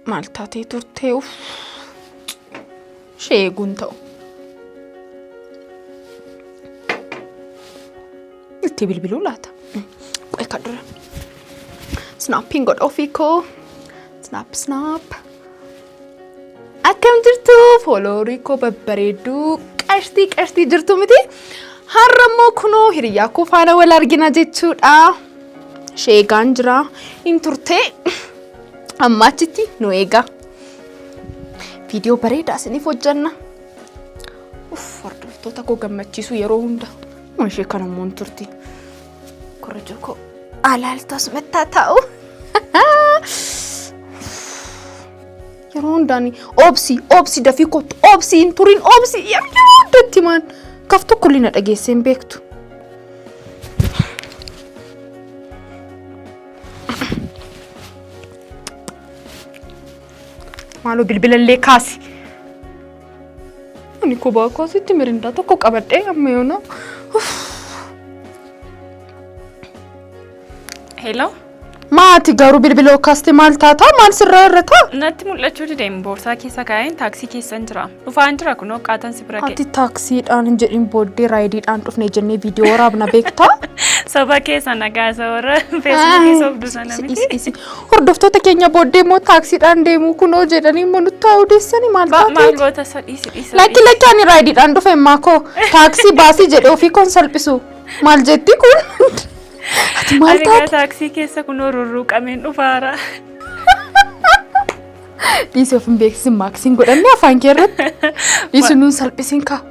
Maaltaatee turtee sheeguun ta'u. Itti bilbiluu laata? Qo'ee kan dura. Snaappiin godha ofii koo. Snaap. Akkam jirtu fooloorii koo babbareedduu qashtii jirtu miti. Har'a immoo kunoo hiriyaa koo faana wal argina jechuudha. Sheegaan jira. Hin turtee amma achitti nu eega. Viidiyoo bareedaa isiniif hojjanna. Hordoftoota koo gammachiisu yeroo hunda. Ishee kana immoo hin turti. Korojoo koo alaaltos mettaa taa'u. Yeroo hundaan obsi dafii kottu obsi hin turin obsi yeroo hundatti maan kaf tokko illee na dhageessee hin beektu. Maaloo bilbilallee kaasi. Ani kophaa koositti mirindaa tokko qabadhee amma yoona. Hello. Maati garuu bilbiloo kaaste maal taata? Maal sirraa irrata? Natti mul'achuu dideen boorsaa keessa kaa'een taaksii keessan jira. Dhufaan jira kunoo qaatan si bira kee. Ati taaksiidhaan hin jedhin booddee raayidiidhaan dhufne jennee viidiyoo waraabna beektaa? Saba keessa nagaasa warra feesbuukii sobdu sana miti. Hordoftoota keenya booddee immoo taaksiidhaan deemuu kunoo jedhanii immoo nutti haa odeessanii maal taate? Maal goota sadii. Lakki ani raayidiidhaan dhufe immaa koo taaksii baasii jedhee ofii koon salphisu. Maal jetti kun? Ati maal taate? Arigaa taaksii keessa kunoo rurruuqameen dhufaara. Dhiisii of hin beeksisin maaksiin godhannee afaan kee irratti. Dhiisii nuun salphisiin kaa.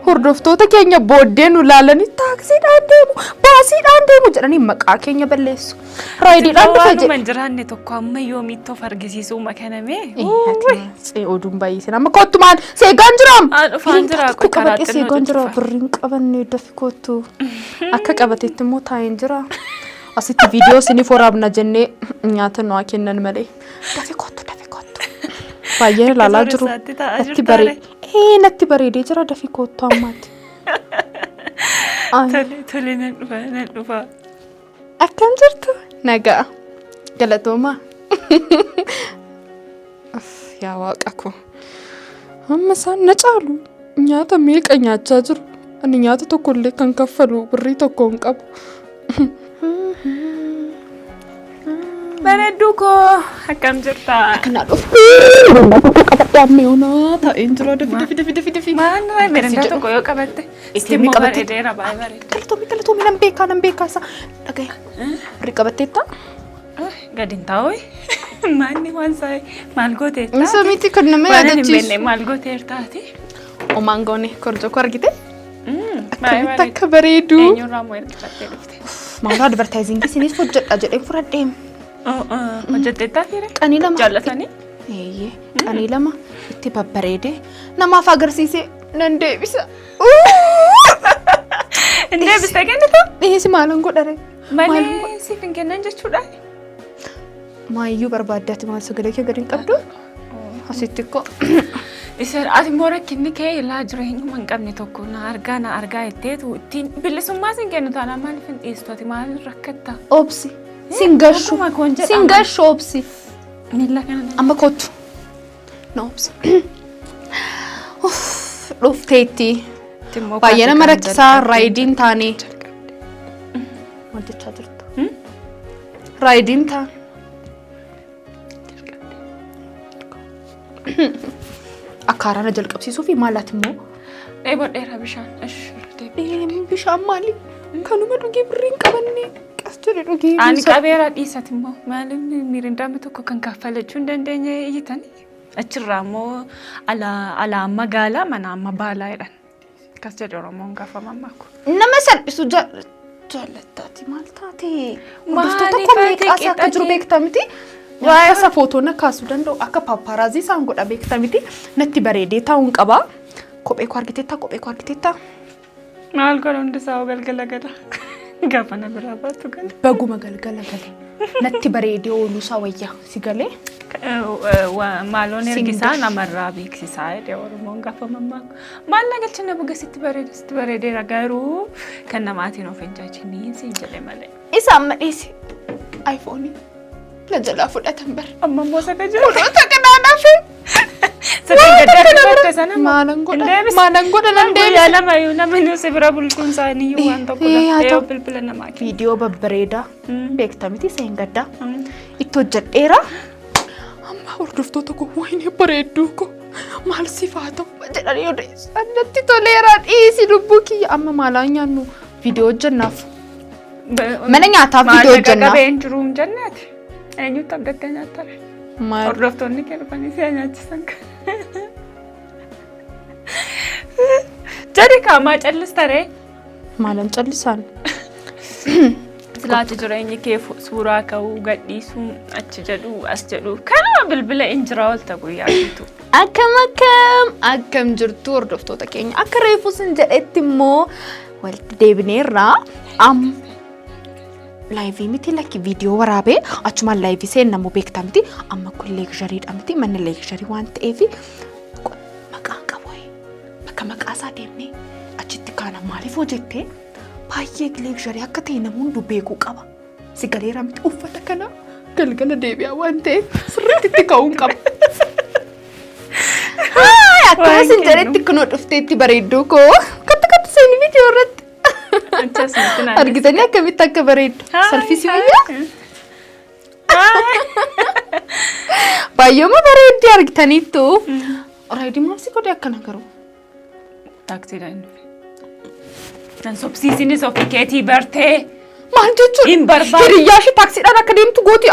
Hordoftoota keenya booddee nu laalanii taaksiidhaan deemu, baasiidhaan deemu jedhanii maqaa keenya balleessu. Raayidiidhaan dhufe jedhe. Waan jiraanne tokko amma yoomiitti of argisiisuu makanamee. Oduun baay'isee nama kottu maal seegaan jiraam. Dhufaan jira karaa xinnoo seegaan jira birriin qabanne dafi kottu. Akka qabateetti immoo taa'een jira. Asitti viidiyoo isiniif waraabna jennee nyaata nu kennan malee. Dafi kottu. Baay'ee ilaalaa jiru. Natti bareedee jira dafi kottu ammaatti. Tole nan dhufa. Akkam jirtu? Nagaa. Galatoomaa. Yaa waaqa koo. Amma isaan na caalu. Nyaata meeqa nyaachaa jiru? Ani nyaata tokko illee kan kaffalu birrii tokko hin qabu. Bareedduu koo akkam jirta? Akkana dhufu. Qabadhee amma yoonaa taa'een jira dafi. Maanirraa mirindaa tokko yoo qabatte? Istimmoo bareedeera baay'ee bareeda. Galatoomii nan beekaa isa. Dhaga'e. Birrii qabatteetta? Gadi hin taa'u. Maanni waan saayee maal gooteetta? Isa miti kan nama yaadachiisu. Waan hin beekne maal gooteertaati? Omaan goone korjoo koo argite? Akkamitti akka bareedu. Eenyurraa moo ergifattee dhufte? Maaloo advertaayizingii isiniif hojjedha jedheen fudhadheem. Hojjetteettaa fiire? Qanii lama. Jaallatanii? Qanii lama itti babbareedee namaaf agarsiisee nan deebisa. Hin deebistee kennitu? Dhiyeessi maalan godhare? Malee siif hin kennan jechuudha? Maayyuu barbaaddaati maal sagalee kee gadi hin qabdu? Asitti koo. Ati immoo rakkinni kee ilaa jireenyuma hin qabne tokko na argaa jetteetu ittiin bilisummaa siin kennu taanaan maaliif hin dhiyeessitu ati maal rakkatta? Obsi. Singashu obsi. Miila kana. Amma kottu. Na obsi. Dhufteetti. Baay'ee nama rakkisaa raayidiin taane. Maal jechaa jirtu? Raayidiin taan. Akkaaraa na jalqabsiisuu fi maalaati immoo? Dheebodheera bishaan. Bishaan maali? Kanuma dhugee birrii hin qabanne. Ani qabeera dhiisati immoo maaliif mirindaame tokko kan kaffalachuu hin dandeenye iyyitanii achirraa immoo alaa magaalaa mana amma baalaa jedhan akkas jedhe Oromoon gaafa mammaakku. Nama salphisu jaallattaati maal taate? Hordoftoota koo meeqaas akka jiru beektaa miti? Waa'ee footoo na kaasuu danda'u akka paappaaraazii isaan godha beektaa miti? Natti bareedee taa'uun qabaa. Kophee koo argiteettaa? Maal godha hundisaa galgala gala. Gaafa na biraa baatu gala. Baguma galgala gale. Natti bareedee ooluusaa wayyaa si galee. Maaloon ergisaa namarraa beeksisaa jedhee Oromoon gaafa mammaakku. Maal na galcha na buga sitti bareedeera garuu kan namaatiin of hin jaajinii siin jedhe malee. Isa amma dhiisi. iPhone نجلا فلاتن بر أما موسى كجر فلوتا كنانا في ما نقول يا لما يونمنو سبرا بلكون ساني وان تقول يا بلبلنا معك فيديو ببريدا بيكتمتي سينغدا اتوجد إيرا أما هردفتو تكو ويني بريدوكو مال صفاتو جداري وديس أنتي توليران إيسي لبوكي أما مالانيا نو فيديو جناف من نياتا فيديو جناف بين جروم جنات أنيو تبدأ نياتا هردفتو نكير بني سيانات سانك جاري كاما جلس ترى مالن جلسان سلاتي جريني كيف سورا كاو قديسو أتجدو أسجدو كنا بلبلا إنجراول تقول يا بنتو أكم جرتور دفتو تكيني أكريفو سنجرت مو والدبنيرا لايفي متي لك فيديو ورابي أجمع لايفي سين نمو بيكتا متي أما كل ليك جريد أمتي من ليك جري وانت إيفي مكان كوي مكا ساديمني أجد كان مالي فوجتي بايك ليك جري أكتي نمون دبيكو كبا سيقالي رامت أفتا كنا قلقل ديبيا وانتي سرتي تكاون كبا akkuma sin jedhetti kunoo dhufteetti bareedduu koo katta seeni viidiyoo irratti argitanii akkamitti akka bareeddu salfisi wayyaa baay'ooma bareeddi argitaniittu raayidii maalsi godhe akkana garuu taaksiidhaan nan sobsiisinis ofii keetii bartee maal jechuudha hin barbaadu hiriyyaa ishee taaksiidhaan akka deemtu gooti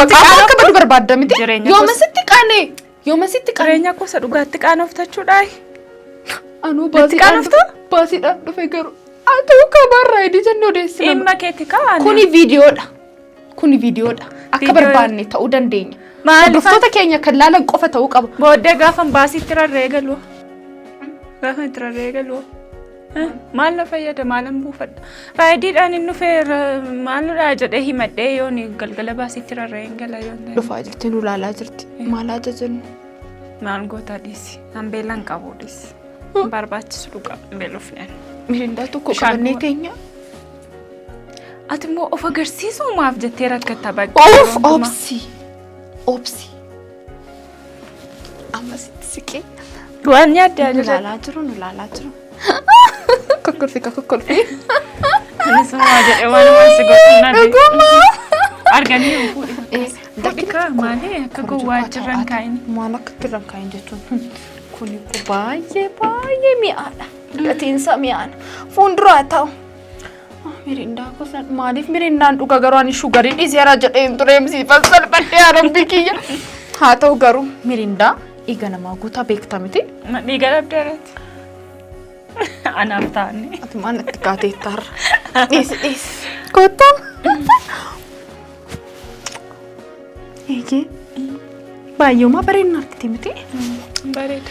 maqaa akka badu barbaadda miti yooma sitti qaanee yooma sitti qareenya kuusa dhugaatti qaanoftachuudhaan anuu baasiidhaan dhufe garuu atoo kabarraa hidii jennee odeessina dhimma keetti kaa'an kuni viidiyoodha akka barbaanne ta'uu dandeenya hordoftoota keenya kan laalan qofa ta'uu qaba booddee gaafan baasiitti rarree galuu maal na fayyada maalan buufadha raayidiidhaan hin dhufee maalidhaa jedhee himadhee yoon galgala baasiitti rarree hin gala yoon dhufaa jirti nu laalaa jirti maal ajajannu maal gootaa dhiisi hambeelan qabuu dhiisi barbaachisu dhugaa hambeelofneen mirindaa tokko qabannee teenya ati immoo of agarsiisuu maaf jettee rakkatta bakka obsi amma sitti siqee waan nyaaddaa nu laalaa jiru kokkolfi anis maa jedhe waan waan si godhannaa arganii hin fuudhe dakika maalee akka gowwaa jirran kaa'in maal akka jirran kaa'in jechuun kuni baay'ee mi'aadha dhatiinsa mi'aadha fuulduraa ta'u mirindaa gosa maaliif mirindaan dhuga garuu ani shugarii dhiiseera jedhee hin tureemsiifan salphadhee harabbii kiyya haa ta'u garuu mirindaa dhiiga namaa guutaa beekta miti dhiiga dhabdeerati anaaf taane ati maal natti kaateettarra dhiisi kottaa eegee baay'ooma bareedna argite miti bareeda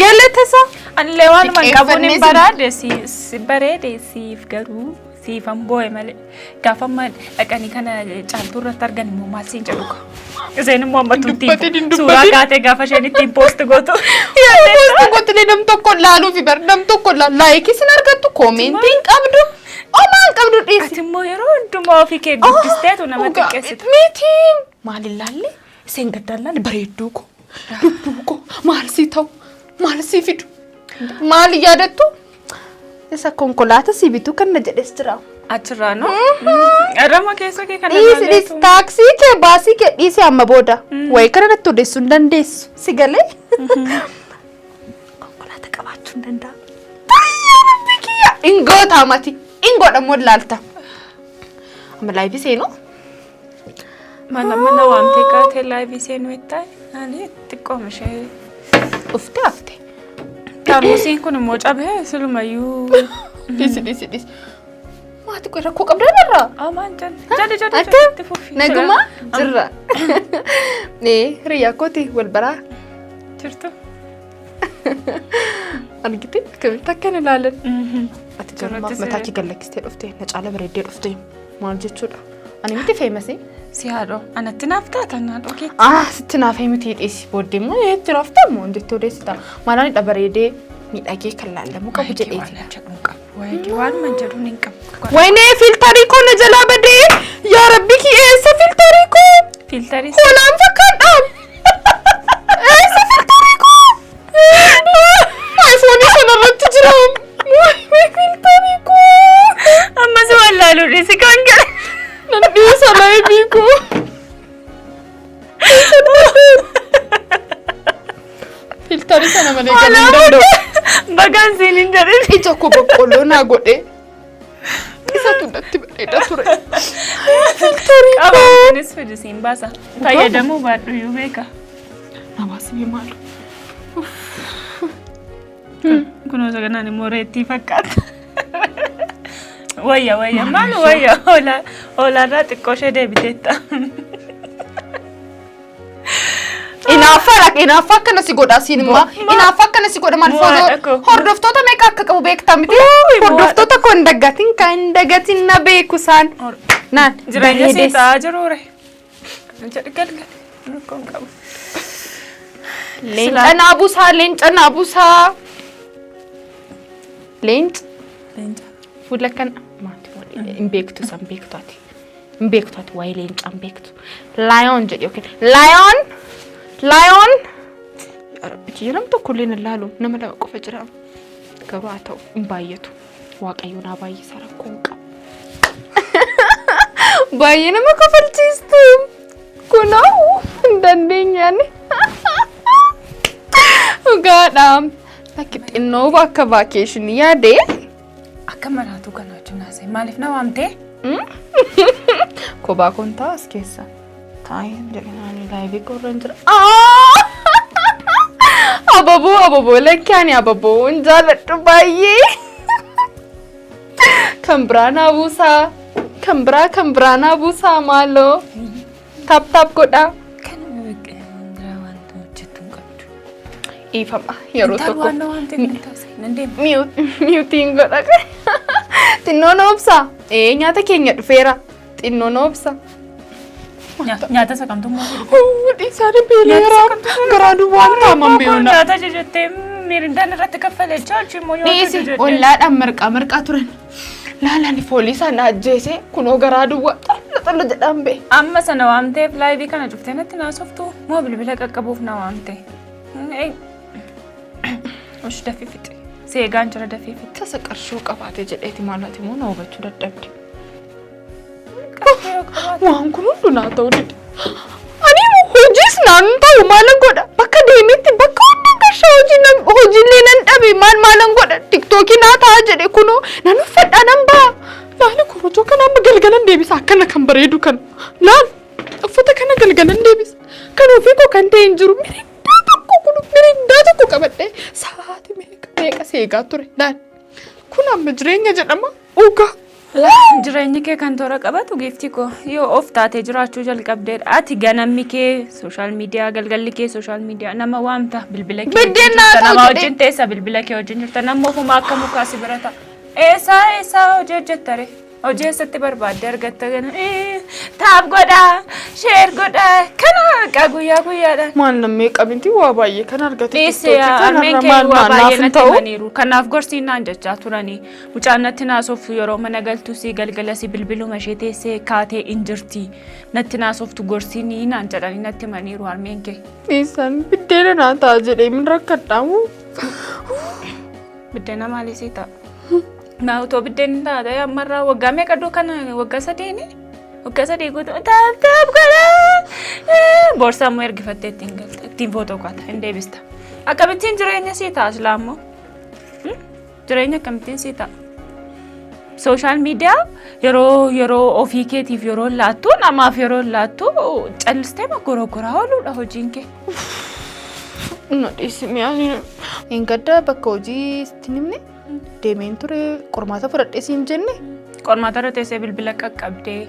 galatasaa anillee waan qabuun hin baraade si bareede siif garuu siifan boo'e malee gaafa dhaqanii kana caaltuu irratti argan immoo maal siin jedhu isheen immoo amma tuutiin suuraa kaatee gaafa isheen ittiin poosti gootu nam tokko laaluufi bar nam tokko laayikii sin argattu koomentiin qabdu omaan qabdu dhiisi ati immoo yeroo hundumaa ofii kee guddisteetu nama xiqqeessitu miti maal ilaalle isheen gaddaallaan bareedduu koo lubbuu koo maal sii ta'u maal sii fidu maal yaadattu isa konkolaataa si bituu kan na jedhes jira achirraa no rama keessa kee kana dhiisi taaksii kee baasii kee dhiisi amma booda wayi kana natti odeessuu hin dandeessu si galee konkolaataa qabaachuu hin danda'a baay'ee rabbi kiyya ingoota mati ingoodha moo laalta amma laayivii seenuu mana waamtee kaatee laayivii seenuu itti ani xiqqooma ishee ufte hafte Taamusiin kun immoo cabee silumayyuu dhiisi maati qoy rakkoo qabdan irraa amaan jadde itti fufi naguma jirra hiriyaa kooti wal baraa jirtu argite akkamitti akkan ilaalan ati jarmaaf mataa kee gallakkistee dhufte na caala bareeddee dhufte maal jechuudha ani miti feemasi si haadho anatti naaf taatan haadho kee sitti naaf miti dhiisi booddee immoo itti raaftamu jettee odeessita maalaan dha bareedee miidhagee kan laallamu qabu jedheeti waan man jedhuun hin qabu waynee filtarii koo na jalaa badee yaa rabbi kii eessa filtarii koo Nanti salah biku. Filteri sana mana kan dong. Bagan sini jadi. Ija ko boqqolloo naa godhe. Isatu natti bareeda ture. Filteri Apa ini sudah simbasa. Fayyadamu baadhu iyyuu beeka. Hawaasni maalu. Kunoo saganaan immoo reettii fakkaata. Wayya maalu wayya olaarraa xiqqoo ishee deebiteetta. Inaafa akkana si godha siinimmaa. Inaafa akkana si godha maal footoo hordoftoota meeqa akka qabu beektaa miti? Hordoftoota koo hin dagatin na beeku isaan. Naan Jireenya sii ta'aa jiruure. Jedhi galgal. Rakkoon qabu. Leenca naa buusaa. Leenca. Fuula kana hin beektu san beektu ati. Hin beektu ati waa'ee leencaa hin beektu. Laayoon jedhi yookiin Laayoon. Rabbi jiram tokko illee hin laalu nama lama qofa jira. Garuu haa ta'u hin baay'atu. Waaqayyo naa baay'isaa rakkoon qaba. Baay'ee nama kofalchiistu. Kunoo hin dandeenyaani. Dhugaadha. Bakki xinnoo bakka vaakeeshinii yaadee. Akka maraatu kana wajjin haasa'e maaliif na waamtee? Kophaa kun taa'as keessa. Taa'een jedhanii laayivii qorran jira. Ababoo lakkaani ababoo hin jaaladhu baay'ee. Kan biraa naa buusaa maaloo. Taap godhaa. Kan biraa wanta hojjetu hin qabdu. Ifama yeroo tokko. Intal waan na waamtee kan taasise nan deema. Miyuutiin godha. Xinnoo na obsaa. Nyaata keenya dhufeera. Xinnoo na obsaa. Nyaata sakamtuu moo Dhiisaan beeleera. Garaa duwwaan taaman beelna. Nyaata jettee miirindaan irratti kaffalechaa hojii moo yoo Dhiisi ollaadhaan marqaa turan. Laalani fooliisaan ajjeese kunoo garaa duwwaa xalla jedhaan bee. Amma sana waamteef laayivii kana cuftee natti naasoftu moo bilbila qaqqabuuf na waamte? Osh dafii fixe. Seegaan jira dafii fixe. Tasa qarshoo qabaate jedheeti maalaati moo na hubachuu dadhabde. Waan kun hundu naa ta'uu dide. Ani hojiis naan ta'u maalan godha. Bakka deemetti bakka hundaa qarshoo hojiillee nan dhabe maalan godha. Tiktookii naa ta'a jedhe kunoo nan uffadhaa nan ba'a. Laali korojoo kana amma galgalan deebisa akkana kan bareedu kana. Laal uffata kana galgalan deebisa. Kan ofii koo kan ta'e hin jiru mirindaa tokko qabadhee sa'aatii meeqa seegaa ture. Laal kun amma jireenya jedhama dhugaa. Jireenyi kee kan toora qabatu giiftii koo yoo of taatee jiraachuu jalqabdeedha. Ati ganammi kee sooshaal miidiyaa galgalli kee sooshaal miidiyaa nama waamta bilbila kee nama wajjin teessa bilbila kee wajjin jirta nama ofuma akka mukaa si bira ta'a. Eessaa hojii hojjettare hojii eessatti barbaadde argatta gana taap godhaa sheer godhaa kana haqa guyyaadhaan. Maal nammee qabinti waa baay'ee kan argate. Dhiisee ameen kee waa baay'ee natti himaniiru. Kanaaf gorsiinaan jechaa turanii mucaan natti naasoftu yeroo mana galtu si galgala si bilbiluma ishee teessee kaatee hin jirti natti naasoftu gorsiinii naan jedhanii natti himaniiru ameen kee. Dhiisan biddeena naa ta'a jedhee min rakkadhaamu. Biddeena maaliisii ta'a? Naa utoo biddeen taate ammarraa waggaa meeqa kana waggaa 3 waggaa 3 guutuu taap godhaa boorsaa immoo ergifattee ittiin galta ittiin footoo kaata hin deebista. Akkamittiin jireenya sii ta'a islaammoo? Jireenya akkamittiin sii ta'a? Sooshaal miidiyaa yeroo ofii keetiif yeroo laattu namaaf yeroo laattu callistee magorogoraa ooluudha hojiin kee. Dhiisi mi'aanii hin gaddaa bakka hojii ittiin himne. Deemeen ture qormaata fudhadhee siin jenne. Qormaata irra teessee bilbila qaqqabdee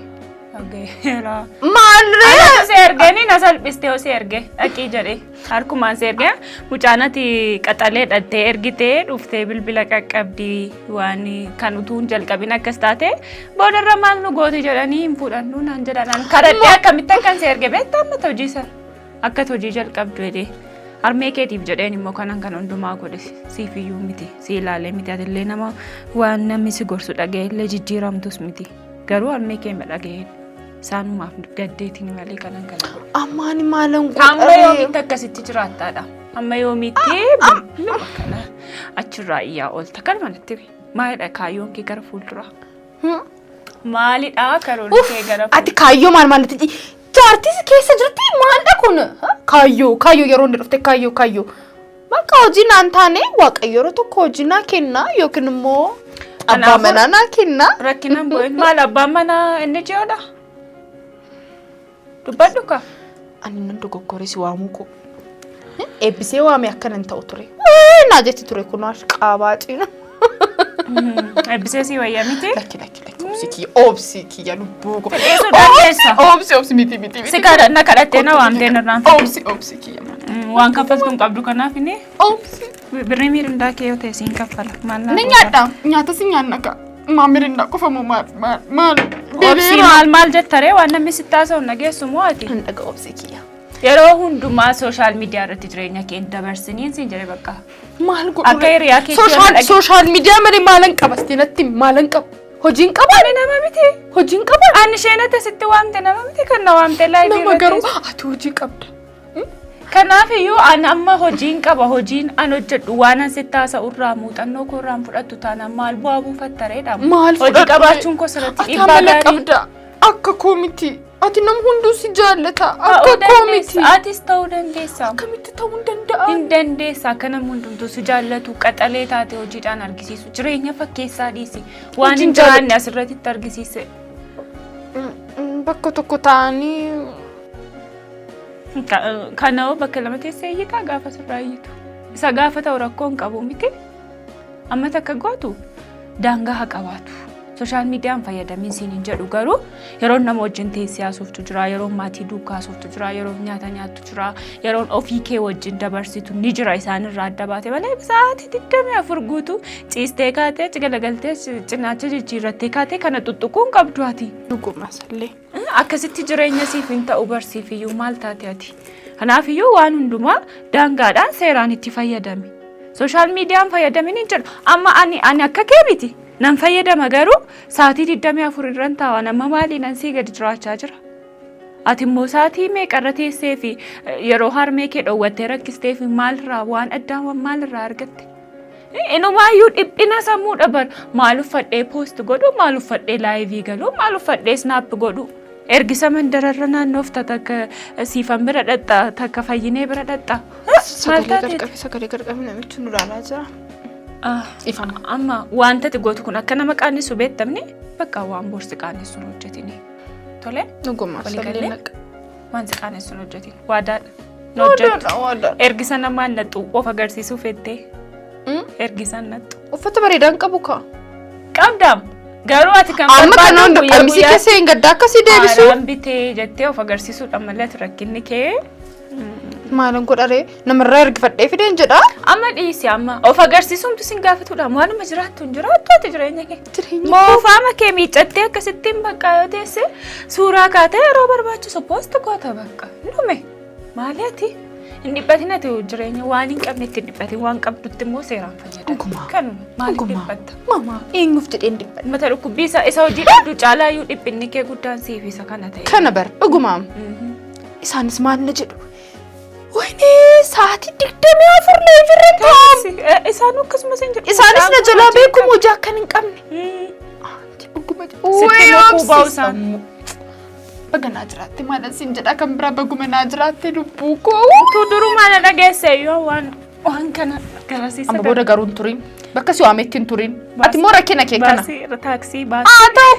hageera. Maalree? Ana si erganii na salphistee osoo erge dhaqii jedhee harkumaan si erge mucaanati qaxalee dhattee ergitee dhuftee bilbila qaqqabdii waan kan utuu hin jalqabin akkas taate boodarra maal nu gooti jedhanii hin fudhannu naan jedhan kadhadhee akkamitti akkan si erge beektaa amma hojii sana akka hojii jalqabdu jedhee. Armee keetiif jedheen immoo kanan kan hundumaa godhe siif iyyuu miti si ilaalee miti atillee nama waan namni si gorsu dhaga'ellee jijjiiramtus miti garuu armee kee dhaga'een isaanumaaf gaddeetiin malee kanan kana godhe. Ammaani maalan godhee? Amma yoomitti akkasitti jiraattaadha. Amma yoomitti nama kana achirraa iyyaa oolta kan manatti maalidha kaayyoon kee gara fuulduraa? Maalidha karoorri kee gara ati kaayyoo maal maaliti jaartis keessa jirti maalidha kun kaayyoo yeroo inni dhufte kaayyoo bakka hojii naan taane waaqayyo tokko hojii naa kenna yookiin immoo abbaa manaa naa kenna rakkinaan bo'een maal abbaan manaa inni ji'oodha dubbadhu ka ani nan dogoggoree si waamuu ko eebbisee waamee akkanan ta'u ture naa jetti ture kun qaabaaxiina eebbisee si wayyaa miti obsiki ya lubugo eso dandeessa obsi miti si kadhanna kadhattee na waamtee narraan obsiki ya waan kaffaltuun qabdu kanaaf inni obsi birrii miirindaa kee yoo ta'e siin kaffala maal ni nyaata si nyaanna ka maa miirindaa qofa moo maal obsi maal jettaree waan namni sitti haasa'u nageessu moo ati hin dhaga obsiki yeroo hundumaa sooshaal miidiyaa irratti jireenya kee dabarsiniin siin jedhe bakka maal godhu akka hiriyaa kee sooshaal miidiyaa malee maalan qabasti natti maalan qabu hojiin qaba ani nama miti hojiin qaba ani sheenate sitti waamte nama miti kan na waamte laayivii nama garuu ati hojii qabda kanaaf iyyuu ani amma hojiin qaba hojiin an hojjedhu waan an sitti haasa'u irraa muuxannoo koo irraan fudhattu taanaan maal bu'aa buufattareedha hojii qabaachuun koo sirratti dhiibbaa gaarii akka koomiti ati nam hunduu si jaallata akka koomiti atis ta'uu dandeessa akkamitti ta'uu danda'a hin dandeessa akka nam hundumtuu si jaallatu qaxalee taate hojiidhaan argisiisu jireenya fakkeessaa dhiisi waan hin jiraanne asirratti argisiise bakka tokko ta'anii kanoo bakka lama teessee iyyitaa gaafa sirraa iyyitu isa gaafa ta'u rakkoo hin qabu miti amma takka gootu daangaa haa qabaatu sooshaal miidiyaan fayyadamiin siin hin jedhu garuu yeroo nama wajjin teessee haasoftu jira yeroo maatii duukaa haasoftu jira yeroo nyaata nyaattu jira yeroo ofii kee wajjin dabarsitu ni jira isaanirraa adda baate malee sa'aatii 24 guutuu ciistee kaatee galagaltee cinaacha jijjiirrattee kaatee kana tuttuquun qabdu ati dhuguma sallee akkasitti jireenya siif hin ta'u barsiifiyyuu maal taate ati kanaafiyyuu waan hundumaa daangaadhaan seeraan itti fayyadami sooshaal miidiyaan fayyadamin hin jedhu amma ani akka kee miti nan fayyadama garuu sa'aatii 24 irran taa'aa nama maaliin ansii gadi jiraachaa jira ati immoo sa'aatii meeqarra teessee fi yeroo harmee kee dhoowwattee rakkistee fi maalirraa waan addaa maalirraa argatte inumaayyuu dhiphina sammuu dhabar maal uffadhee poost godhu maal uffadhee laayivii galu maal uffadhee snaap godhu ergisa mandararra naannoof takka siifan bira dhaxxa takka fayyinee bira dhaxxa sagalee garqabe namichi nu ilaalaa jira ifama amma wanta ati gootu kun akka nama qaannisu beektamni bakka waan boorsi qaannissuun hojjetini tole dhuguma sallee naqa waan si qaannissuun hojjetin waadaadha ergisa namaan naxxu of agarsiisuu fettee ergisan naxxu uffata bareedaan qabu ka qabdaam garuu ati kan amma kanoon qamisii keessee hin gaddaa akkasii deebisu haaraan bitee jettee of agarsiisuudhaan malee rakkinni kee maalan godharee namarraa ergifadhee fideen jedha amma dhiisi amma of agarsiisumtu sin gaafatudha waanuma jiraattu hin jiraattu ati jireenya kee moofaama kee miiccattee akkasittiin bakka yoo teesse suuraa kaatee yeroo barbaachisu poost goota bakka dhume maali ati hin dhiphatin ati jireenya waan hin qabne itti dhiphatin waan qabdutti immoo seeraan fayyadamu kanuma maali dhiphatta mama eenyuuf jedheen dhiphatta mata dhukkubbii isa hojii dhabdu caalaayyuu dhiphinni kee guddaan siif isa kana ta'e kana bar dhugumaam isaanis maal na jedhu wayne sa'aatii 24 laayivii irra isaan akkasumas hin jedhu isaanis na jalaa beekumu hojii akkan hin qabne dhuguma sitti baganaa jiraatte maalan siin jedha kan biraa baguma naa jiraatte lubbuu koo tu durumaa na dhageesse yoo waan kana garasiisa amma booda garuu hin turin bakka si waametti hin turin ati immoo rakkina kee kana taaksii baasii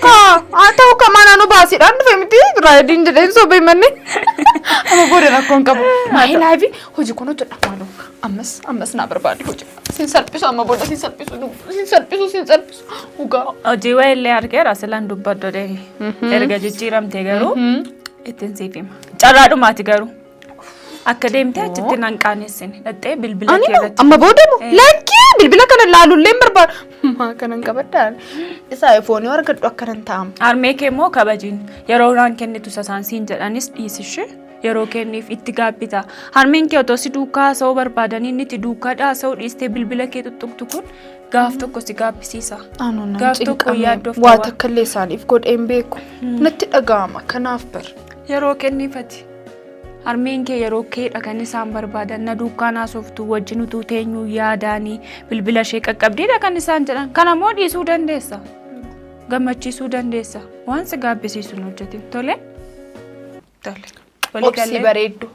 haa ta'u ka maanaanuu baasiidhaan dhufe miti raaydiin jedheen sobee manni amma booda rakkoon qabu maali laayivii hojii kun hojjedha maaloo ammas naa barbaade hojii sin salphisu amma booda sin salphisu dhugaa hojii wayillee argeera silaan dubbaddo erga jijjiiramtee garuu ittiin siif hima carraadhumaati garuu akka deemtee achitti nan qaanessin dhattee bilbila kee irratti amma boodamu lakkii bilbila kana laalullee barbaadu maa kanan qabadhaan isa iPhone argadhu akkanan taa'am harmee kee immoo kabajiin yeroo naan kennitu sasaansiin jedhanis dhiisishee yeroo kenniif itti gaabbita harmeen kee otoo si duukaa haasa'uu barbaadanii inni itti duukaa haasa'uu dhiistee bilbila kee tuttuqtu kun gaaf tokko si gaabbisiisa gaaf tokko yaaddoof waa takka illee isaaniif godheen beeku natti dhaga'ama kanaaf bar yeroo kenniifati harmeen kee yeroo keedha kan isaan barbaadan na duukaan haasoftu wajjin utuu teenyuu yaadaanii bilbila ishee qaqqabdiidha kan isaan jedhan kana immoo dhiisuu dandeessa gammachiisuu dandeessa. Waan si gaabbisiisu nu hojjetin. Tole? Tole. Obsi bareeddu.